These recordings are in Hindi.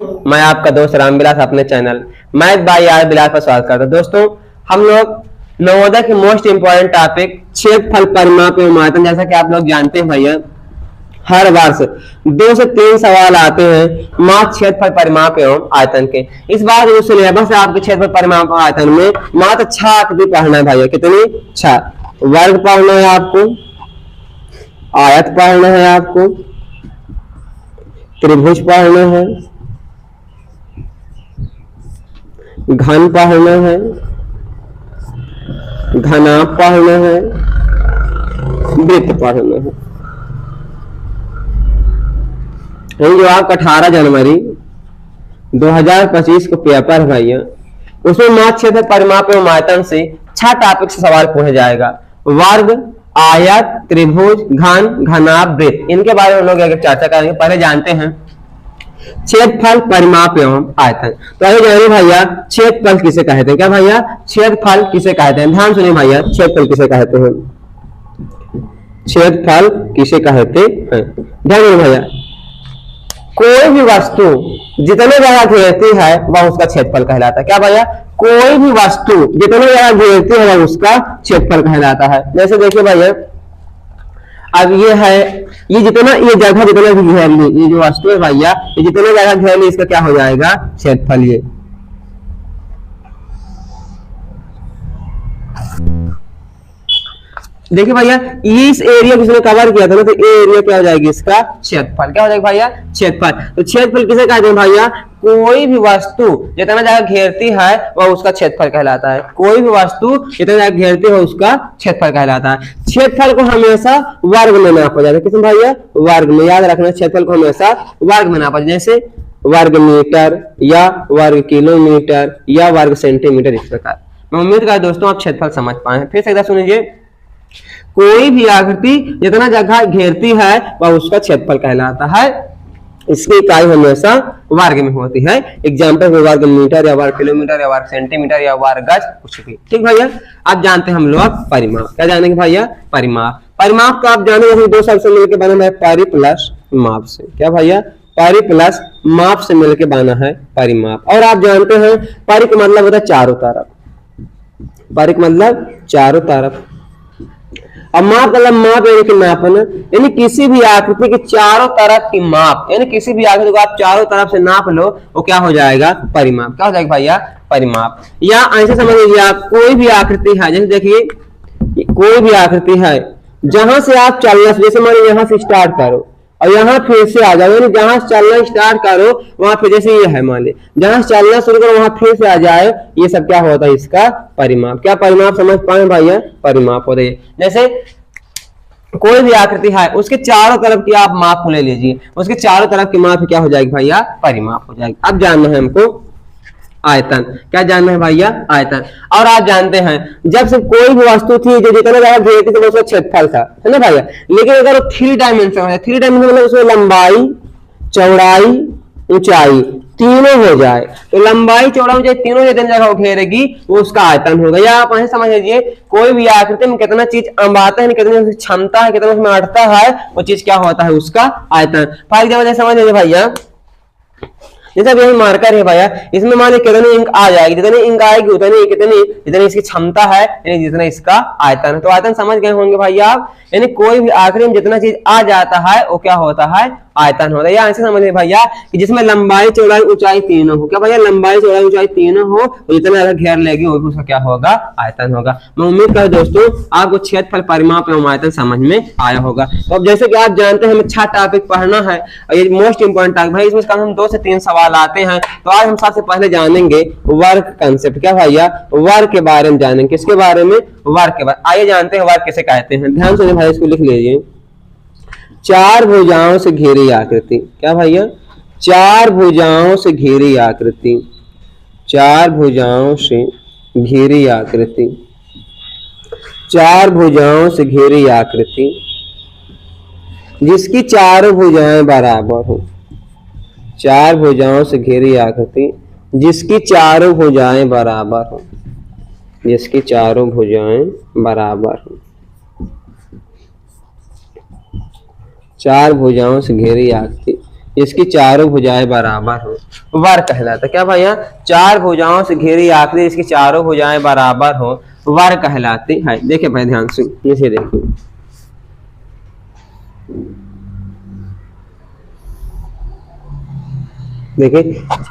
मैं आपका दोस्त रामविलास अपने चैनल मैथ बाय आर विलास पर स्वागत करता हूं। दोस्तों, हम लोग नवोदय के मोस्ट इंपोर्टेंट टॉपिक क्षेत्रफल परिमाप एवं आयतन, जैसा कि आप लोग जानते हैं भैया, हर वर्ष 2 से 3 सवाल आते हैं मात्र क्षेत्रफल परिमाप एवं आयतन के। इस बार जो सिलेबस है आपके क्षेत्रफल परिमाप और आयतन में मात्र 6 आकृति पढ़ना है भैया। कितनी? 6। वर्ग पढ़ना है आपको, आयत पढ़ना है आपको, त्रिभुज पढ़ना है, घन पढ़ना है, घनाभ पढ़ना है, वृत्त पढ़ना है। जो आपका 18 जनवरी 2025 को पेपर है भैया, उसमें मात्र क्षेत्रफल परिमाप एवं आयतन से 6 टॉपिक से सवाल पूछा जाएगा। वर्ग, आयत, त्रिभुज, घन, घनाभ, वृत्त, इनके बारे में हम लोग चर्चा करेंगे। पहले जानते हैं क्षेत्रफल परिमाप एवं आयतन। तो आइए जानिए भैया, क्षेत्रफल किसे कहते हैं। क्या भैया? क्षेत्रफल किसे कहते हैं? ध्यान सुनिए भैया, क्षेत्रफल किसे कहते हैं? क्षेत्रफल किसे कहते हैं? ध्यान सुनिए भैया, कोई भी वस्तु जितने जगह घेरती है वह उसका क्षेत्रफल कहलाता है। क्या भैया? कोई भी वस्तु जितने जगह घेरती है वह उसका क्षेत्रफल कहलाता है। जैसे देखिए भैया, अब ये है, ये जगह जितना भी घेर ली, ये जो वस्तु है भैया, ये जितने जगह घेर ली, इसका क्या हो जाएगा? क्षेत्रफल। ये देखिए भैया, इस एरिया को इसने कवर किया था ना, तो ये एरिया क्या हो जाएगी? इसका क्षेत्रफल। क्या हो जाएगा भैया? क्षेत्रफल। तो क्षेत्रफल किसे कहते हैं भैया? कोई भी वस्तु जितना जगह घेरती है वह उसका क्षेत्रफल कहलाता है। कोई भी वस्तु जितना जगह घेरती है उसका क्षेत्रफल कहलाता है। क्षेत्रफल को हमेशा वर्ग में नापा जाता है। किसमें भैया? वर्ग में। याद रखना, क्षेत्रफल को हमेशा वर्ग में नापा जाता है। जैसे वर्ग मीटर या वर्ग किलोमीटर या वर्ग सेंटीमीटर, इस प्रकार। मैं उम्मीद करता हूं दोस्तों आप क्षेत्रफल समझ पाए। फिर से एक बार सुनिए, कोई भी आकृति जितना जगह घेरती है वह उसका क्षेत्रफल कहलाता है। इसकी इकाई हमेशा वर्ग में होती है। एग्जाम्पल में वर्ग मीटर या वर्ग किलोमीटर या वर्ग सेंटीमीटर या वर्ग गज, कुछ भी। ठीक भैया, आप जानते हैं हम लोग परिमाप। क्या जानेंगे भैया? परिमाप। परिमाप तो आप जाने, जैसे 2 शब्द से मिलकर बना है परि प्लस माप से। क्या भैया? परि प्लस माप से मिलकर बना है परिमाप। और आप जानते हैं परि का मतलब होता है चारों तरफ। परि का मतलब चारों तरफ। अब माप मतलब माप यानी कि नापना, यानी किसी भी आकृति के चारों तरफ की माप, यानी किसी भी आकृति को आप चारों तरफ से नाप लो, वो क्या हो जाएगा? परिमाप। क्या हो जाएगा भैया? परिमाप। या ऐसे समझ लीजिए आप, कोई भी आकृति है, जैसे देखिए कोई भी आकृति है, जहां से आप चलना, जैसे मान लीजिए यहां से स्टार्ट करो और यहाँ फिर से आ जाओ, यानी जहां से चलना स्टार्ट करो वहां फिर, जैसे ये है मान ली, जहां से चलना शुरू करो वहां फिर से आ जाए, ये सब क्या होता है? इसका परिमाप। क्या परिमाप समझ पाए भैया? परिमाप होता है। जैसे कोई भी आकृति है, उसके चारों तरफ की आप माप ले लीजिए, उसके चारों तरफ की माप क्या हो जाएगी भैया? परिमाप हो जाएगी। अब जानना है हमको आयतन। क्या जानना है भैया? आयतन। और आप जानते हैं, जब से कोई भी वस्तु थी जो जितना ज्यादा घेरती थी उसका क्षेत्रफल था, है ना भैया। लेकिन अगर वो 3 डायमेंशन है, 3 डायमेंशन मतलब उसमें लंबाई, चौड़ाई, ऊंचाई तीनों हो जाए, तो लंबाई, चौड़ाई, ऊंचाई तीनों जितनी जगह घेरेगी वो उसका आयतन होगा। या आप ऐसे समझ लीजिए, कोई भी आकृति में कितना चीज अंबाता है, कितनी क्षमता है, कितना उसमें अटता है, वो चीज क्या होता है? उसका आयतन। फॉर एग्जाम्पल समझ लीजिए भैया, जैसे अब यही मार्कर है भैया, इसमें मान लीजिए कितनी इंक आ जाएगी, जितनी इंक आएगी उतनी जितनी इसकी क्षमता है, यानी जितना इसका आयतन है। तो आयतन समझ गए होंगे भैया आप, यानी कोई भी आकृति में जितना चीज आ जाता है वो क्या होता है? आयतन होता है। या ऐसे समझिए भैया कि जिसमें लंबाई, चौड़ाई, ऊंचाई तीनों हो। क्या भैया? लंबाई, चौड़ाई, ऊंचाई तीनों हो, और जितना ज्यादा घेर लेगी वो भी उसका क्या होगा? आयतन होगा। मैं उम्मीद करता हूं दोस्तों आपको क्षेत्रफल, परिमाप एवं आयतन समझ में आया होगा। तो अब जैसे कि आप जानते हैं हमें 6 टॉपिक पढ़ना है और ये मोस्ट इंपोर्टेंट टॉपिक भाई, इसमें कम 2 से 3 सवाल आते हैं। तो आज हम सबसे पहले जानेंगे वर्ग कंसेप्ट। क्या भैया? वर्ग के बारे में जानेंगे। किसके बारे में? वर्ग के बारे। आइए जानते हैं वर्ग किसे कहते हैं। ध्यान से भाई इसको लिख लीजिए, 4 भुजाओं से घिरी आकृति। क्या भैया? 4 भुजाओं से घिरी आकृति। 4 भुजाओं से घिरी आकृति। 4 भुजाओं से घिरी आकृति जिसकी चारों भुजाएं बराबर हो। 4 भुजाओं से घिरी आकृति जिसकी चारों भुजाएं बराबर हो। जिसकी चारों भुजाएं बराबर हो। 4 भुजाओं से घेरी आकृति इसकी चारों भुजाएं बराबर हो, वर्ग कहलाता है। क्या भैया? चार भुजाओं से घिरी आकृति इसकी चारों भुजाएं बराबर हो, वर्ग कहलाती है। देखिए भाई ध्यान से, इसे देखिए, देखिए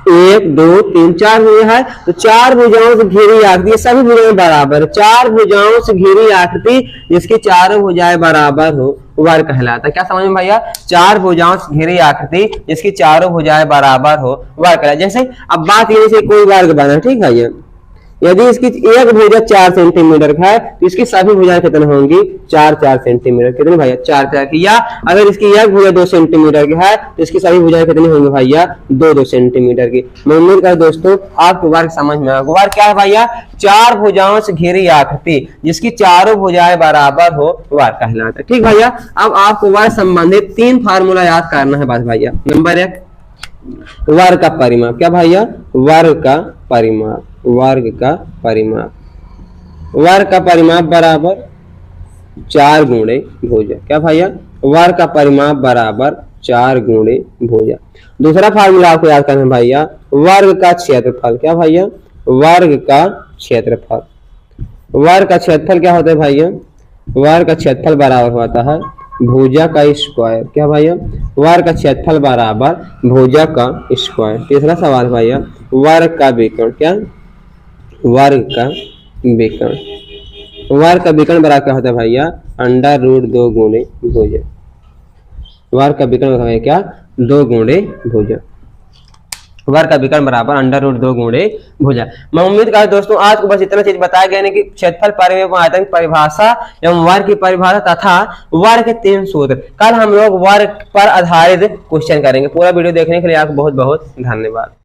1 2 3 4 भुजा है, तो चार भुजाओं से घिरी आकृति, सभी भुजाएं बराबर, चार भुजाओं से घिरी आकृति जिसकी चारों भुजाएं बराबर हो, वर्ग कहलाता है। क्या समझ में भैया? चार भुजाओं से घिरी आकृति जिसकी चारों भुजाएं बराबर हो, वर्ग कहलाता है। जैसे अब बात ये से कोई वर्ग बना, ठीक है भैया, यदि इसकी एक भुजा 4 सेंटीमीटर का है तो इसकी सभी भुजाएं कितनी होंगी? 4 सेंटीमीटर। कितने भैया? 4 की। या अगर इसकी एक भुजा 2 सेंटीमीटर की है तो इसकी सभी भुजाएं कितनी होंगी भैया? 2 सेंटीमीटर की। मैं उम्मीद कर दोस्तों आपको वर्ग समझ में आया। वर्ग क्या है भैया? चार भुजाओं से घिरी आकृति जिसकी चारों भुजाएं बराबर हो, वर्ग कहलाता है। ठीक भैया, अब आपको वर्ग संबंधित 3 फार्मूला याद करना है बस भैया। नंबर 1, वर्ग का परिमाप। क्या भैया? वर्ग का परिमाप, वर्ग का परिमाप, वर्ग का परिमाप बराबर 4 गुणे भुजा। क्या भैया? वर्ग का परिमाप बराबर 4 गुणे भुजा। दूसरा फार्मूला आपको याद करना है भैया, वर्ग का क्षेत्रफल। क्या भैया? वर्ग का क्षेत्रफल, वर्ग का क्षेत्रफल क्या होता है भैया? वर्ग का क्षेत्रफल बराबर होता है भुजा का स्क्वायर। क्या भैया? वर्ग का क्षेत्रफल बराबर भुजा का स्क्वायर। तीसरा सवाल भैया, वर्ग का विकर्ण। क्या? वर्ग का विकर्ण, वर्ग का विकर्ण बराबर क्या होता है भैया? √2 गुणे भुजा। वर्ग का विकर्ण है क्या? 2 गुणे भुजा। वर्ग का विकर्ण बराबर √2 गुणे भुजा। मैं उम्मीद करता हूं दोस्तों आज को बस इतना चीज बताया गया है कि क्षेत्रफल, परिमाप, आयतन की परिभाषा एवं वर्ग की परिभाषा तथा वर्ग के 3 सूत्र। कल हम लोग वर्ग पर आधारित क्वेश्चन करेंगे। पूरा वीडियो देखने के लिए आपको बहुत बहुत धन्यवाद।